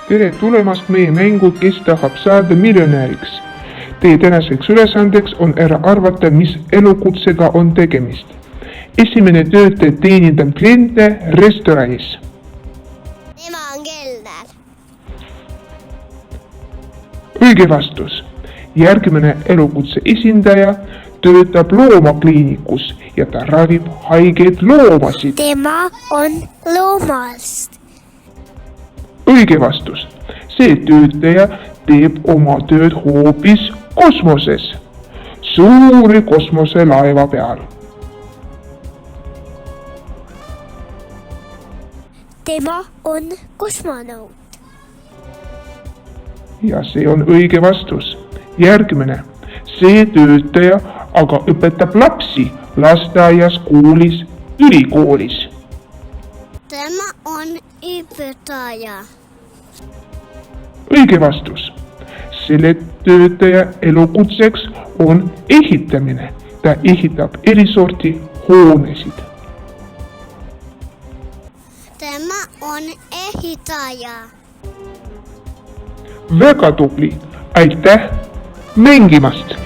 Tere tulemast meie mängu Kes tahab saada miljonäriks. Teie tänaseks ülesandeks on ära arvata, mis elukutsega on tegemist. Esimene töötaja teenindab kliente restoranis. Tema on kelner. Õige vastus. Järgmine elukutse esindaja töötab loomakliinikus ja ta ravib haigeid loomasid. Tema on loomast. Õige vastus. See töötaja teeb oma tööd hoopis kosmoses, suuri kosmoselaeva peal. Tema on kosmonaut. Ja see on õige vastus. Järgmine. See töötaja aga õpetab lapsi lasteaias, koolis, ülikoolis. Tema on õpetaja. Õige vastus. Selle töötaja elukutseks on ehitamine. Ta ehitab eri sorti hoonesid. Tema on ehitaja. Väga tubli. Aitäh mängimast!